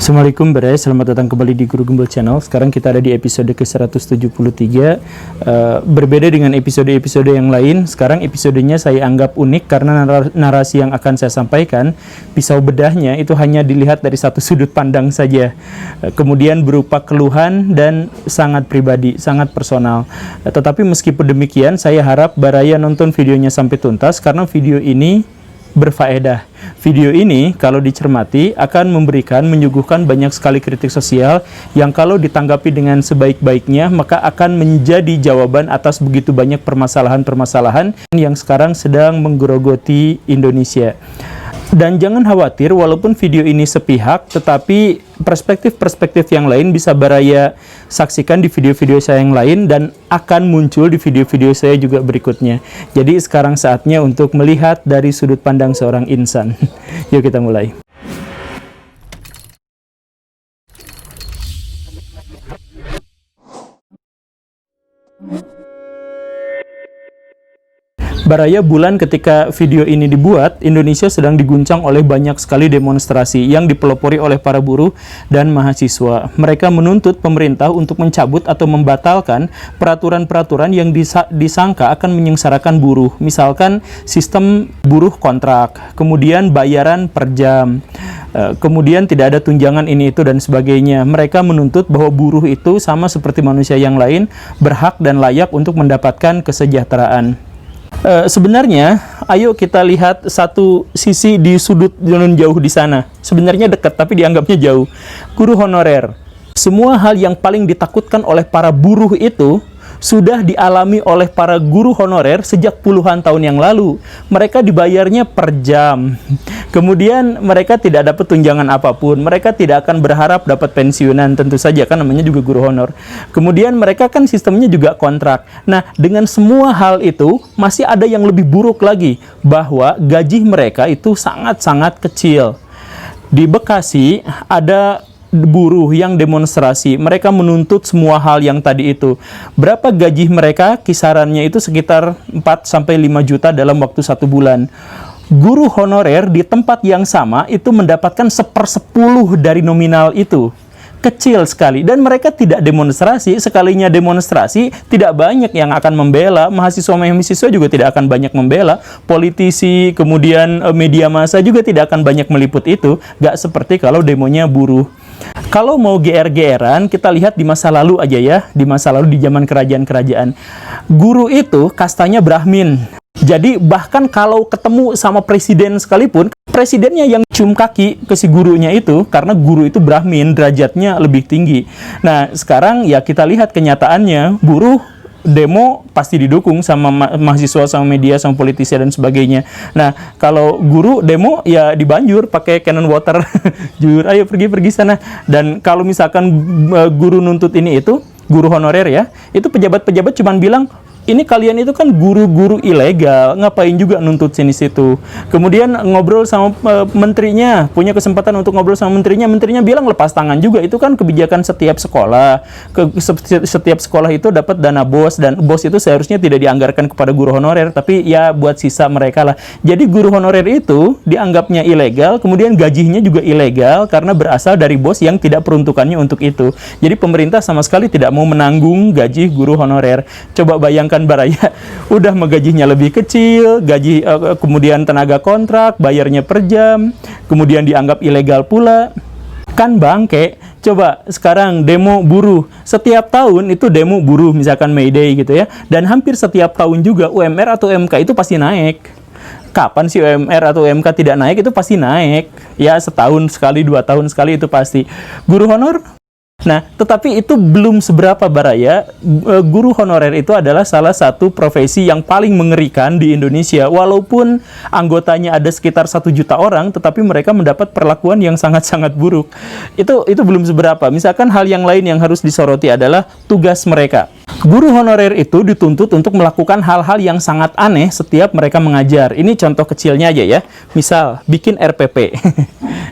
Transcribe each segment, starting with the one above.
Assalamualaikum Bray, selamat datang kembali di Guru Gembel Channel. Sekarang kita ada di episode ke-173. Berbeda dengan episode-episode yang lain, sekarang episodenya saya anggap unik karena narasi yang akan saya sampaikan, pisau bedahnya itu hanya dilihat dari satu sudut pandang saja. Kemudian berupa keluhan dan sangat pribadi, sangat personal. Tetapi meskipun demikian, saya harap Baraya nonton videonya sampai tuntas karena video ini berfaedah. Video ini kalau dicermati akan menyuguhkan banyak sekali kritik sosial yang kalau ditanggapi dengan sebaik-baiknya maka akan menjadi jawaban atas begitu banyak permasalahan-permasalahan yang sekarang sedang menggerogoti Indonesia. Dan jangan khawatir, walaupun video ini sepihak, tetapi perspektif-perspektif yang lain bisa Baraya saksikan di video-video saya yang lain dan akan muncul di video-video saya juga berikutnya. Jadi sekarang saatnya untuk melihat dari sudut pandang seorang insan. Yuk kita mulai. Baraya bulan ketika video ini dibuat, Indonesia sedang diguncang oleh banyak sekali demonstrasi yang dipelopori oleh para buruh dan mahasiswa. Mereka menuntut pemerintah untuk mencabut atau membatalkan peraturan-peraturan yang disangka akan menyengsarakan buruh. Misalkan sistem buruh kontrak, kemudian bayaran per jam, kemudian tidak ada tunjangan ini itu dan sebagainya. Mereka menuntut bahwa buruh itu sama seperti manusia yang lain, berhak dan layak untuk mendapatkan kesejahteraan. Sebenarnya, ayo kita lihat satu sisi di sudut jauh di sana. Sebenarnya dekat, tapi dianggapnya jauh. Guru honorer. Semua hal yang paling ditakutkan oleh para buruh itu sudah dialami oleh para guru honorer sejak puluhan tahun yang lalu. Mereka dibayarnya per jam. Kemudian mereka tidak dapat tunjangan apapun. Mereka tidak akan berharap dapat pensiunan, tentu saja kan namanya juga guru honor. Kemudian mereka kan sistemnya juga kontrak. Nah, dengan semua hal itu masih ada yang lebih buruk lagi, bahwa gaji mereka itu sangat-sangat kecil. Di Bekasi ada buruh yang demonstrasi, mereka menuntut semua hal yang tadi itu. Berapa gaji mereka? Kisarannya itu sekitar 4-5 juta dalam waktu 1 bulan. Guru honorer di tempat yang sama itu mendapatkan 1/10 dari nominal itu. Kecil sekali, dan mereka tidak demonstrasi. Sekalinya demonstrasi, tidak banyak yang akan membela. Mahasiswa juga tidak akan banyak membela. Politisi, kemudian media massa juga tidak akan banyak meliput itu. Gak seperti kalau demonya buruh. Kalau mau GR-GRan, kita lihat di masa lalu aja ya. Di masa lalu, di zaman kerajaan-kerajaan. Guru itu kastanya Brahmin. Jadi bahkan kalau ketemu sama presiden sekalipun, presidennya yang cium kaki ke si gurunya itu, karena guru itu Brahmin, derajatnya lebih tinggi. Nah, sekarang ya kita lihat kenyataannya, buruh demo pasti didukung sama mahasiswa, sama media, sama politisi dan sebagainya. Nah, kalau guru demo ya dibanjur pakai cannon water. Jujur, ayo pergi sana. Dan kalau misalkan guru nuntut ini itu, guru honorer ya, itu pejabat-pejabat cuman bilang, ini kalian itu kan guru-guru ilegal, ngapain juga nuntut sini-situ. Kemudian ngobrol sama menterinya, punya kesempatan untuk ngobrol sama menterinya bilang lepas tangan juga, itu kan kebijakan setiap sekolah. Setiap sekolah itu dapat dana BOS, dan BOS itu seharusnya tidak dianggarkan kepada guru honorer, tapi ya buat sisa mereka lah. Jadi guru honorer itu dianggapnya ilegal, kemudian gajinya juga ilegal karena berasal dari BOS yang tidak peruntukannya untuk itu. Jadi pemerintah sama sekali tidak mau menanggung gaji guru honorer. Coba bayangkan Baraya, udah gajinya lebih kecil, gaji kemudian tenaga kontrak, bayarnya per jam, kemudian dianggap ilegal pula. Kan bangke. Coba sekarang demo buruh. Setiap tahun itu demo buruh, misalkan May Day gitu ya. Dan hampir setiap tahun juga UMR atau UMK itu pasti naik. Kapan sih UMR atau UMK tidak naik? Itu pasti naik. Ya setahun sekali, 2 tahun sekali itu pasti. Guru honor? Nah, tetapi itu belum seberapa Baraya. Guru honorer itu adalah salah satu profesi yang paling mengerikan di Indonesia. Walaupun anggotanya ada sekitar 1 juta orang, tetapi mereka mendapat perlakuan yang sangat-sangat buruk. Itu belum seberapa. Misalkan hal yang lain yang harus disoroti adalah tugas mereka. Guru honorer itu dituntut untuk melakukan hal-hal yang sangat aneh setiap mereka mengajar. Ini contoh kecilnya aja ya. Misal, bikin RPP.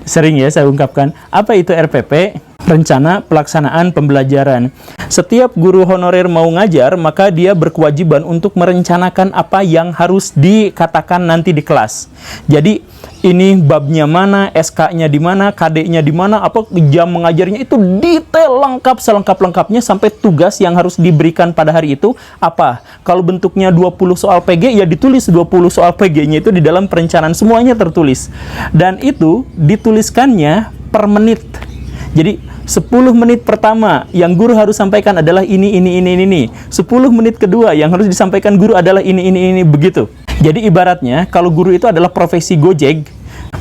Sering ya saya ungkapkan. Apa itu RPP? rencana pelaksanaan pembelajaran. Setiap guru honorer mau ngajar, maka dia berkewajiban untuk merencanakan apa yang harus dikatakan nanti di kelas. Jadi, ini babnya mana, SK-nya di mana, KD-nya di mana, apa jam mengajarnya itu detail lengkap selengkap-lengkapnya sampai tugas yang harus diberikan pada hari itu apa. Kalau bentuknya 20 soal PG, ya ditulis 20 soal PG-nya itu di dalam perencanaan, semuanya tertulis. Dan itu dituliskannya per menit. Jadi 10 menit pertama yang guru harus sampaikan adalah ini. 10 menit kedua yang harus disampaikan guru adalah ini, begitu. Jadi ibaratnya kalau guru itu adalah profesi Gojek,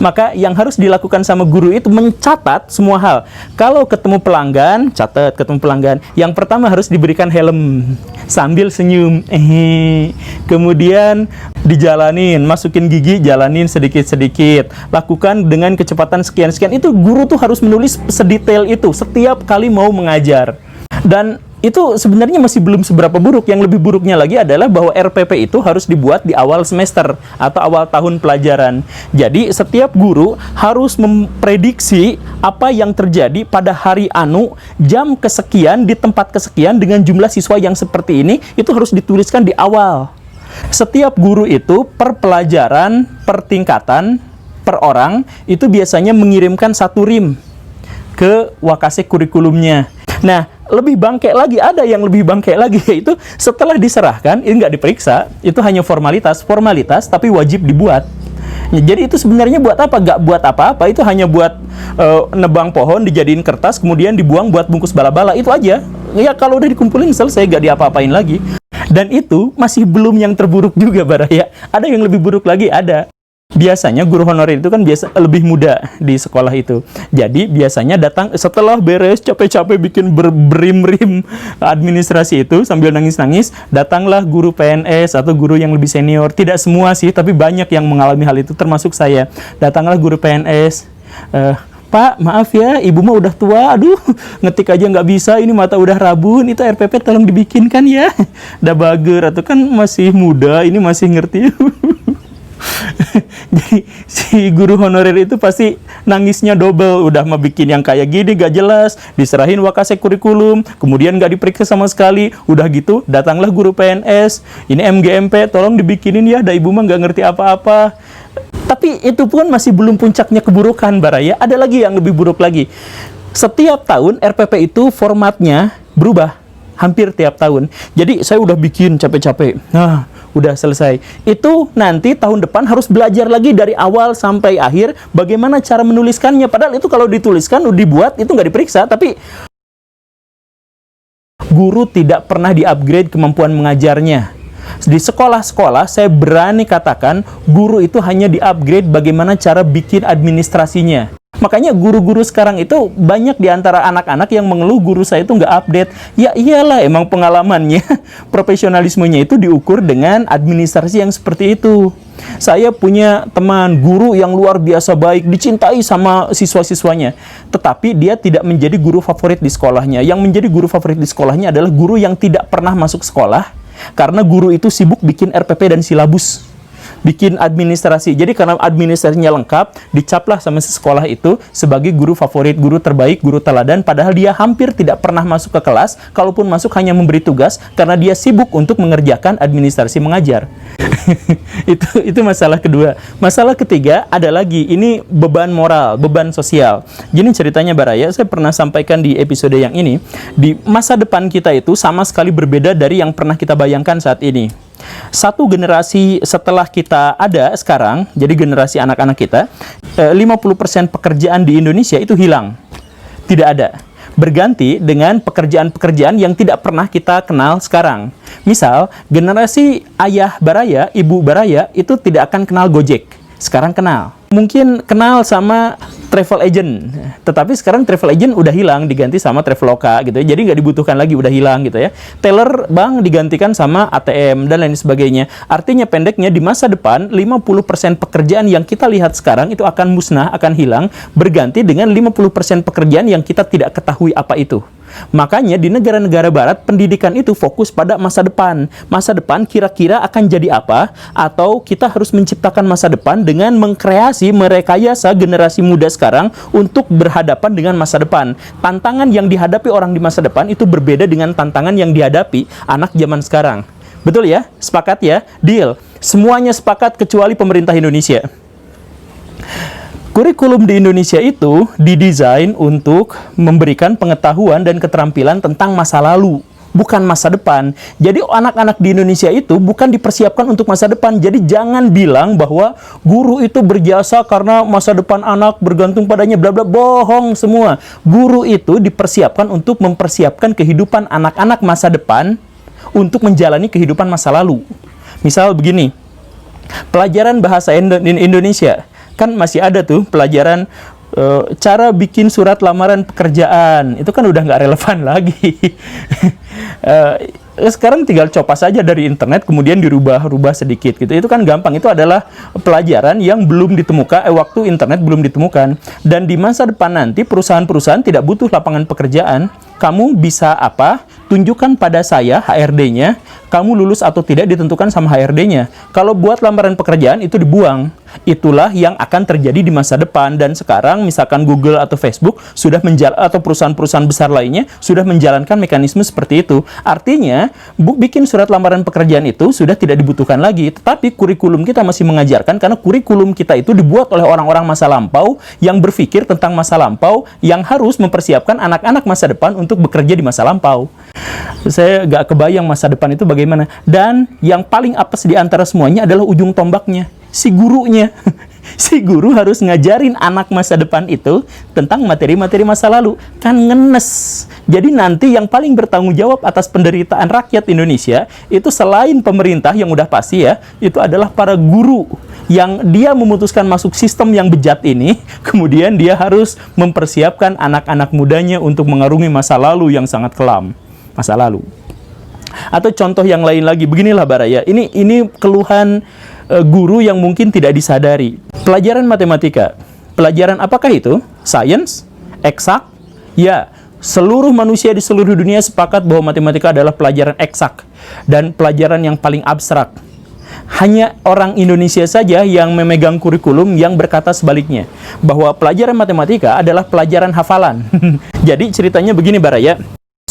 maka yang harus dilakukan sama guru itu mencatat semua hal. Kalau ketemu pelanggan, catat ketemu pelanggan. Yang pertama harus diberikan helm sambil senyum. Kemudian dijalanin, masukin gigi, jalanin sedikit-sedikit. Lakukan dengan kecepatan sekian-sekian. Itu guru tuh harus menulis sedetail itu setiap kali mau mengajar. Dan itu sebenarnya masih belum seberapa buruk. Yang lebih buruknya lagi adalah bahwa RPP itu harus dibuat di awal semester atau awal tahun pelajaran. Jadi setiap guru harus memprediksi apa yang terjadi pada hari anu, jam kesekian, di tempat kesekian, dengan jumlah siswa yang seperti ini, itu harus dituliskan di awal. Setiap guru itu per pelajaran, per tingkatan, per orang, itu biasanya mengirimkan 1 rim ke Wakase kurikulumnya. Nah, lebih bangke lagi, ada yang lebih bangke lagi, yaitu setelah diserahkan, ini nggak diperiksa, itu hanya formalitas, tapi wajib dibuat. Ya, jadi itu sebenarnya buat apa? Nggak buat apa-apa, itu hanya buat nebang pohon, dijadiin kertas, kemudian dibuang buat bungkus bala-bala, itu aja. Ya kalau udah dikumpulin selesai, nggak diapa-apain lagi. Dan itu masih belum yang terburuk juga, Baraya. Ada yang lebih buruk lagi, ada. Biasanya guru honorer itu kan biasa lebih muda di sekolah itu. Jadi biasanya datang setelah beres capek-capek bikin berim-rim administrasi itu sambil nangis-nangis, datanglah guru PNS atau guru yang lebih senior. Tidak semua sih, tapi banyak yang mengalami hal itu, termasuk saya. Datanglah guru PNS, Pak, maaf ya, ibu mah udah tua, aduh, ngetik aja nggak bisa, ini mata udah rabun, itu RPP tolong dibikinkan ya. Udah bager, atau kan masih muda, ini masih ngerti. Jadi si guru honorer itu pasti nangisnya double, udah mau bikin yang kayak gini gak jelas, diserahin Wakase kurikulum, kemudian gak diperiksa sama sekali. Udah gitu datanglah guru PNS, ini MGMP tolong dibikinin ya, dah ibu mah gak ngerti apa-apa. Tapi itu pun masih belum puncaknya keburukan, Baraya. Ada lagi yang lebih buruk lagi. Setiap tahun RPP itu formatnya berubah hampir tiap tahun. Jadi saya udah bikin capek-capek, nah udah selesai. Itu nanti tahun depan harus belajar lagi dari awal sampai akhir bagaimana cara menuliskannya. Padahal itu kalau dituliskan, dibuat, itu nggak diperiksa. Tapi guru tidak pernah di-upgrade kemampuan mengajarnya. Di sekolah-sekolah, saya berani katakan, guru itu hanya di-upgrade bagaimana cara bikin administrasinya. Makanya guru-guru sekarang itu banyak di antara anak-anak yang mengeluh guru saya itu nggak update. Ya iyalah, emang pengalamannya, profesionalismenya itu diukur dengan administrasi yang seperti itu. Saya punya teman guru yang luar biasa baik, dicintai sama siswa-siswanya. Tetapi dia tidak menjadi guru favorit di sekolahnya. Yang menjadi guru favorit di sekolahnya adalah guru yang tidak pernah masuk sekolah, karena guru itu sibuk bikin RPP dan silabus, bikin administrasi. Jadi karena administrasinya lengkap, dicaplah sama si sekolah itu sebagai guru favorit, guru terbaik, guru teladan, padahal dia hampir tidak pernah masuk ke kelas, kalaupun masuk hanya memberi tugas karena dia sibuk untuk mengerjakan administrasi mengajar. itu masalah kedua. Masalah ketiga ada lagi, ini beban moral, beban sosial. Gini ceritanya, Baraya, saya pernah sampaikan di episode yang ini, di masa depan kita itu sama sekali berbeda dari yang pernah kita bayangkan saat ini. Satu generasi setelah kita ada sekarang, jadi generasi anak-anak kita, 50% pekerjaan di Indonesia itu hilang, tidak ada, berganti dengan pekerjaan-pekerjaan yang tidak pernah kita kenal sekarang. Misal, generasi ayah Baraya, ibu Baraya itu tidak akan kenal Gojek, sekarang kenal. Mungkin kenal sama travel agent, tetapi sekarang travel agent udah hilang, diganti sama Traveloka gitu ya. Jadi nggak dibutuhkan lagi, udah hilang gitu ya. Teller bank digantikan sama ATM dan lain sebagainya. Artinya pendeknya di masa depan 50% pekerjaan yang kita lihat sekarang itu akan musnah, akan hilang, berganti dengan 50% pekerjaan yang kita tidak ketahui apa itu. Makanya di negara-negara barat, pendidikan itu fokus pada masa depan. Masa depan kira-kira akan jadi apa? Atau kita harus menciptakan masa depan dengan mengkreasi, merekayasa generasi muda sekarang untuk berhadapan dengan masa depan. Tantangan yang dihadapi orang di masa depan itu berbeda dengan tantangan yang dihadapi anak zaman sekarang. Betul ya? Sepakat ya? Deal. Semuanya sepakat kecuali pemerintah Indonesia. Kurikulum di Indonesia itu didesain untuk memberikan pengetahuan dan keterampilan tentang masa lalu, bukan masa depan. Jadi anak-anak di Indonesia itu bukan dipersiapkan untuk masa depan. Jadi jangan bilang bahwa guru itu berjasa karena masa depan anak bergantung padanya, bla bla, bohong semua. Guru itu dipersiapkan untuk mempersiapkan kehidupan anak-anak masa depan untuk menjalani kehidupan masa lalu. Misal begini, pelajaran bahasa Indonesia. Kan masih ada tuh pelajaran cara bikin surat lamaran pekerjaan. Itu kan udah nggak relevan lagi. Sekarang tinggal copas saja dari internet, kemudian dirubah-rubah sedikit gitu. Itu kan gampang. Itu adalah pelajaran yang belum ditemukan, waktu internet belum ditemukan. Dan di masa depan nanti perusahaan-perusahaan tidak butuh lapangan pekerjaan. Kamu bisa apa? Tunjukkan pada saya HRD-nya, kamu lulus atau tidak ditentukan sama HRD-nya. Kalau buat lamaran pekerjaan itu dibuang. Itulah yang akan terjadi di masa depan. Dan sekarang misalkan Google atau Facebook sudah atau perusahaan-perusahaan besar lainnya sudah menjalankan mekanisme seperti itu. Artinya, bikin surat lamaran pekerjaan itu sudah tidak dibutuhkan lagi. Tetapi kurikulum kita masih mengajarkan, karena kurikulum kita itu dibuat oleh orang-orang masa lampau yang berpikir tentang masa lampau, yang harus mempersiapkan anak-anak masa depan untuk bekerja di masa lampau. Saya gak kebayang masa depan itu bagaimana. Dan yang paling apes di antara semuanya adalah ujung tombaknya, si gurunya. Si guru harus ngajarin anak masa depan itu tentang materi-materi masa lalu. Kan ngenes. Jadi nanti yang paling bertanggung jawab atas penderitaan rakyat Indonesia itu selain pemerintah yang udah pasti ya, itu adalah para guru yang dia memutuskan masuk sistem yang bejat ini. Kemudian dia harus mempersiapkan anak-anak mudanya untuk mengarungi masa lalu yang sangat kelam. Masa lalu. Atau contoh yang lain lagi, beginilah Baraya. Ini keluhan guru yang mungkin tidak disadari. Pelajaran matematika. Pelajaran apakah itu? Sains? Eksak? Ya, seluruh manusia di seluruh dunia sepakat bahwa matematika adalah pelajaran eksak dan pelajaran yang paling abstrak. Hanya orang Indonesia saja yang memegang kurikulum yang berkata sebaliknya, bahwa pelajaran matematika adalah pelajaran hafalan. Jadi ceritanya begini Baraya.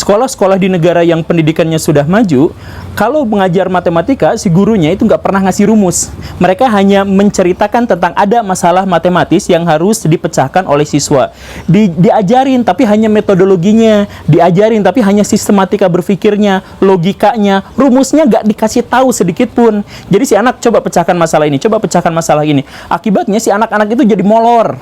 Sekolah-sekolah di negara yang pendidikannya sudah maju, kalau mengajar matematika, si gurunya itu nggak pernah ngasih rumus. Mereka hanya menceritakan tentang ada masalah matematis yang harus dipecahkan oleh siswa. Diajarin, tapi hanya metodologinya. Diajarin, tapi hanya sistematika berpikirnya, logikanya. Rumusnya nggak dikasih tahu sedikit pun. Jadi si anak coba pecahkan masalah ini, coba pecahkan masalah ini. Akibatnya si anak-anak itu jadi molor.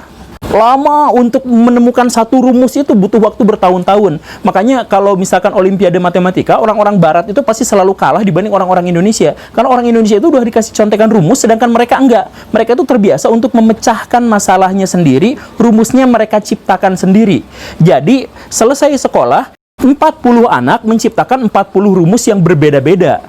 Lama untuk menemukan satu rumus itu butuh waktu bertahun-tahun. Makanya kalau misalkan Olimpiade Matematika, orang-orang Barat itu pasti selalu kalah dibanding orang-orang Indonesia. Karena orang Indonesia itu udah dikasih contekan rumus, sedangkan mereka enggak. Mereka itu terbiasa untuk memecahkan masalahnya sendiri, rumusnya mereka ciptakan sendiri. Jadi, selesai sekolah, 40 anak menciptakan 40 rumus yang berbeda-beda.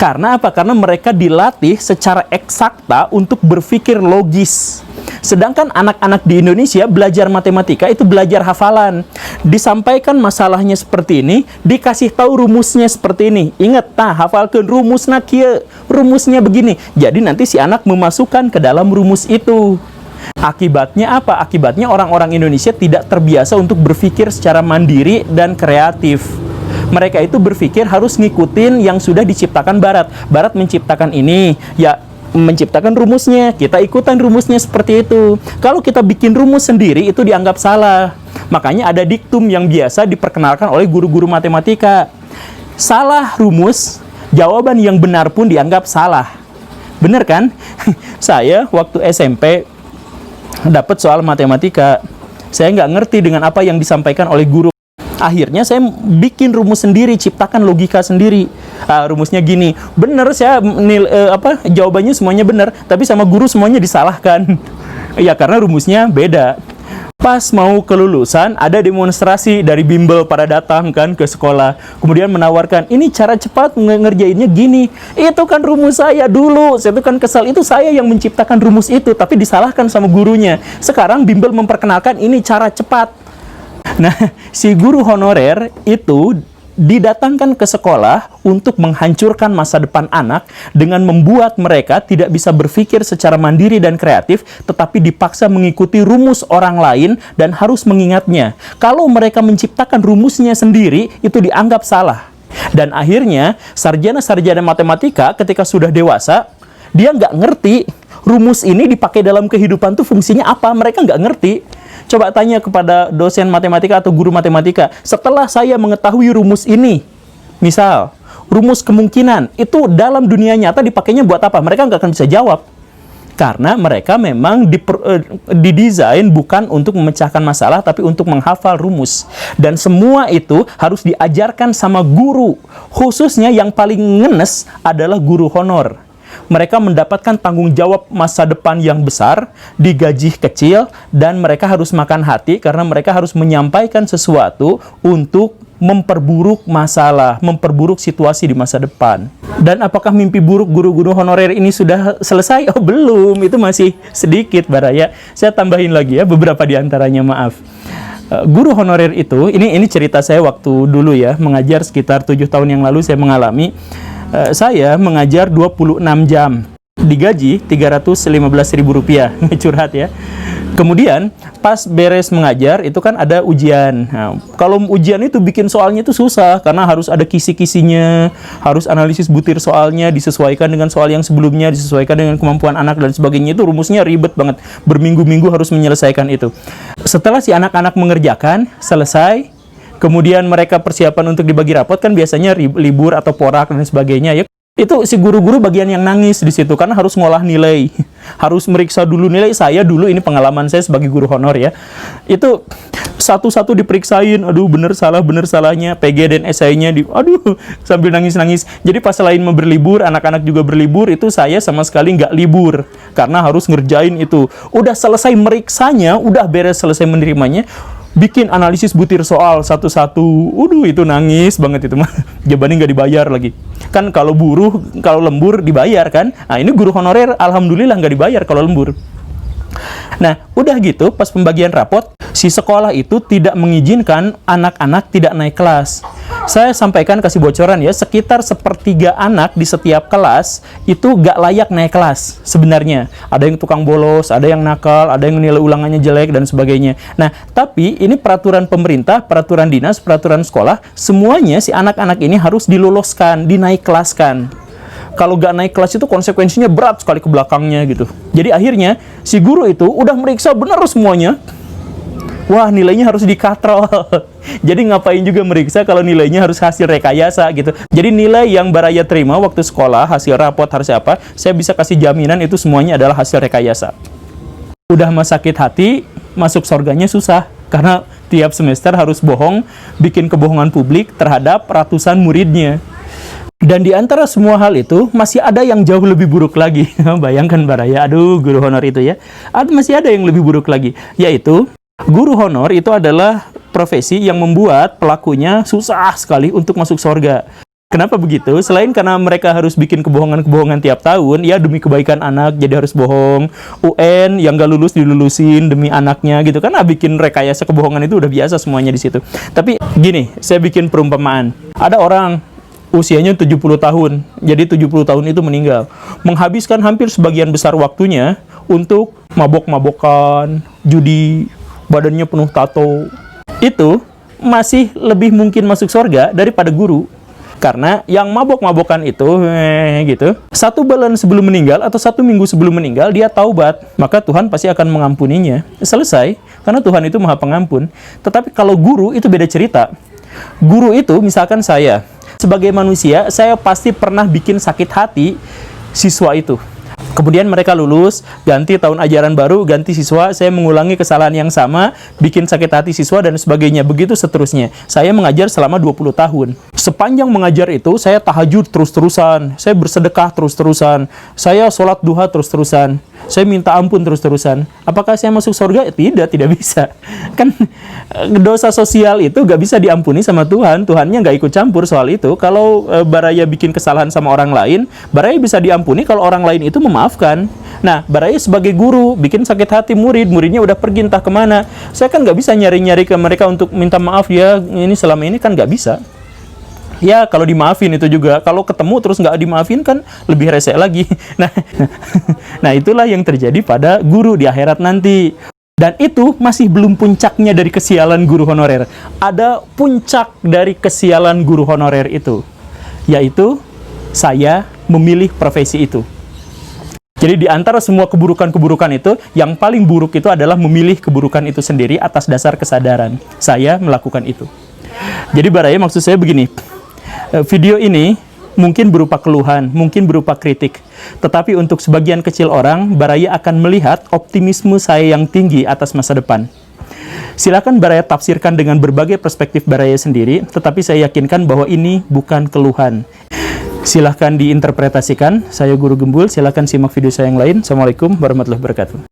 Karena apa? Karena mereka dilatih secara eksakta untuk berpikir logis. Sedangkan anak-anak di Indonesia belajar matematika itu belajar hafalan. Disampaikan masalahnya seperti ini, dikasih tahu rumusnya seperti ini. Ingat, hafalkan rumusnya kieu, rumusnya begini. Jadi nanti si anak memasukkan ke dalam rumus itu. Akibatnya apa? Akibatnya orang-orang Indonesia tidak terbiasa untuk berpikir secara mandiri dan kreatif. Mereka itu berpikir harus ngikutin yang sudah diciptakan Barat. Barat menciptakan ini, ya menciptakan rumusnya, kita ikutan rumusnya seperti itu. Kalau kita bikin rumus sendiri, itu dianggap salah. Makanya ada diktum yang biasa diperkenalkan oleh guru-guru matematika. Salah rumus, jawaban yang benar pun dianggap salah. Bener kan? Saya waktu SMP dapat soal matematika, saya nggak ngerti dengan apa yang disampaikan oleh guru. Akhirnya saya bikin rumus sendiri, ciptakan logika sendiri. Rumusnya gini, bener saya jawabannya semuanya bener, tapi sama guru semuanya disalahkan. Ya karena rumusnya beda. Pas mau kelulusan, ada demonstrasi dari bimbel pada datang kan ke sekolah. Kemudian menawarkan, ini cara cepat ngerjainnya gini. Itu kan rumus saya dulu. Saya itu kan kesal, itu saya yang menciptakan rumus itu, tapi disalahkan sama gurunya. Sekarang bimbel memperkenalkan ini cara cepat. Nah, si guru honorer itu didatangkan ke sekolah untuk menghancurkan masa depan anak dengan membuat mereka tidak bisa berpikir secara mandiri dan kreatif, tetapi dipaksa mengikuti rumus orang lain dan harus mengingatnya. Kalau mereka menciptakan rumusnya sendiri, itu dianggap salah. Dan akhirnya, sarjana-sarjana matematika ketika sudah dewasa, dia nggak ngerti rumus ini dipakai dalam kehidupan tuh fungsinya apa. Mereka nggak ngerti. Coba tanya kepada dosen matematika atau guru matematika, setelah saya mengetahui rumus ini, misal, rumus kemungkinan, itu dalam dunia nyata dipakainya buat apa? Mereka nggak akan bisa jawab. Karena mereka memang didesain bukan untuk memecahkan masalah, tapi untuk menghafal rumus. Dan semua itu harus diajarkan sama guru. Khususnya yang paling ngenes adalah guru honor. Mereka mendapatkan tanggung jawab masa depan yang besar, digaji kecil, dan mereka harus makan hati karena mereka harus menyampaikan sesuatu untuk memperburuk masalah, memperburuk situasi di masa depan. Dan apakah mimpi buruk guru-guru honorer ini sudah selesai? Oh, belum, itu masih sedikit, Baraya. Saya tambahin lagi ya, beberapa di antaranya, maaf. Guru honorer itu, ini cerita saya waktu dulu ya, mengajar sekitar 7 tahun yang lalu saya mengalami. Saya mengajar 26 jam, digaji Rp315.000, curhat ya. Kemudian pas beres mengajar itu kan ada ujian. Nah, kalau ujian itu bikin soalnya itu susah karena harus ada kisi-kisinya, harus analisis butir soalnya, disesuaikan dengan soal yang sebelumnya, disesuaikan dengan kemampuan anak dan sebagainya. Itu rumusnya ribet banget, berminggu-minggu harus menyelesaikan itu. Setelah si anak-anak mengerjakan, selesai, kemudian mereka persiapan untuk dibagi rapot, kan biasanya libur atau porak dan sebagainya ya. Itu si guru-guru bagian yang nangis di situ karena harus ngolah nilai. Harus meriksa dulu nilai. Saya dulu, ini pengalaman saya sebagai guru honor ya. Itu satu-satu diperiksain, aduh bener salahnya, PG dan esainya aduh sambil nangis-nangis. Jadi pas selain mau berlibur, anak-anak juga berlibur, itu saya sama sekali nggak libur karena harus ngerjain itu. Udah selesai meriksanya, udah beres selesai menerimanya, bikin analisis butir soal satu-satu. Itu nangis banget itu mah. Jawabannya nggak dibayar lagi. Kan kalau buruh, kalau lembur dibayar kan. Nah, ini guru honorer alhamdulillah nggak dibayar kalau lembur. Nah, udah gitu pas pembagian rapot, si sekolah itu tidak mengizinkan anak-anak tidak naik kelas. Saya sampaikan, kasih bocoran ya, sekitar 1/3 anak di setiap kelas itu gak layak naik kelas sebenarnya. Ada yang tukang bolos, ada yang nakal, ada yang nilai ulangannya jelek dan sebagainya. Nah, tapi ini peraturan pemerintah, peraturan dinas, peraturan sekolah, semuanya si anak-anak ini harus diloloskan, dinaik kelaskan. Kalau gak naik kelas itu konsekuensinya berat sekali ke belakangnya gitu. Jadi akhirnya si guru itu udah meriksa benar semuanya. Wah, nilainya harus dikatrol. Jadi ngapain juga meriksa kalau nilainya harus hasil rekayasa gitu. Jadi nilai yang Baraya terima waktu sekolah, hasil rapot harus apa, saya bisa kasih jaminan itu semuanya adalah hasil rekayasa. Udah mah sakit hati, masuk surganya susah. Karena tiap semester harus bohong, bikin kebohongan publik terhadap ratusan muridnya. Dan di antara semua hal itu, masih ada yang jauh lebih buruk lagi. Bayangkan Baraya, aduh guru honor itu ya. Masih ada yang lebih buruk lagi, yaitu guru honor itu adalah profesi yang membuat pelakunya susah sekali untuk masuk surga. Kenapa begitu? Selain karena mereka harus bikin kebohongan-kebohongan tiap tahun, ya demi kebaikan anak, jadi harus bohong. UN yang gak lulus dilulusin demi anaknya gitu kan. Bikin rekayasa kebohongan itu udah biasa semuanya di situ. Tapi gini, saya bikin perumpamaan. Ada orang usianya 70 tahun, jadi 70 tahun itu meninggal, menghabiskan hampir sebagian besar waktunya untuk mabok-mabokan, judi, badannya penuh tato. Itu masih lebih mungkin masuk surga daripada guru. Karena yang mabok-mabokan itu, gitu, 1 bulan sebelum meninggal atau 1 minggu sebelum meninggal, dia taubat, maka Tuhan pasti akan mengampuninya. Selesai, karena Tuhan itu maha pengampun. Tetapi kalau guru itu beda cerita. Guru itu, misalkan saya, sebagai manusia, saya pasti pernah bikin sakit hati siswa itu. Kemudian mereka lulus, ganti tahun ajaran baru, ganti siswa, saya mengulangi kesalahan yang sama, bikin sakit hati siswa dan sebagainya. Begitu seterusnya. Saya mengajar selama 20 tahun. Sepanjang mengajar itu, saya tahajud terus-terusan, saya bersedekah terus-terusan, saya sholat duha terus-terusan, saya minta ampun terus-terusan. Apakah saya masuk surga? Tidak bisa. Kan dosa sosial itu gak bisa diampuni sama Tuhan. Tuhannya gak ikut campur soal itu. Kalau Baraya bikin kesalahan sama orang lain, Baraya bisa diampuni kalau orang lain itu memaafkan memaafkan. Nah, Baraya sebagai guru bikin sakit hati muridnya udah pergi entah kemana. Saya kan nggak bisa nyari-nyari ke mereka untuk minta maaf ya, ini selama ini kan nggak bisa. Ya, kalau dimaafin itu juga. Kalau ketemu terus nggak dimaafin kan lebih rese lagi. Nah, itulah yang terjadi pada guru di akhirat nanti. Dan itu masih belum puncaknya dari kesialan guru honorer. Ada puncak dari kesialan guru honorer itu, yaitu saya memilih profesi itu. Jadi di antara semua keburukan-keburukan itu, yang paling buruk itu adalah memilih keburukan itu sendiri atas dasar kesadaran. Saya melakukan itu. Jadi Baraya maksud saya begini, video ini mungkin berupa keluhan, mungkin berupa kritik. Tetapi untuk sebagian kecil orang, Baraya akan melihat optimisme saya yang tinggi atas masa depan. Silakan Baraya tafsirkan dengan berbagai perspektif Baraya sendiri, tetapi saya yakinkan bahwa ini bukan keluhan. Silahkan diinterpretasikan. Saya Guru Gembul, silahkan simak video saya yang lain. Assalamualaikum warahmatullahi wabarakatuh.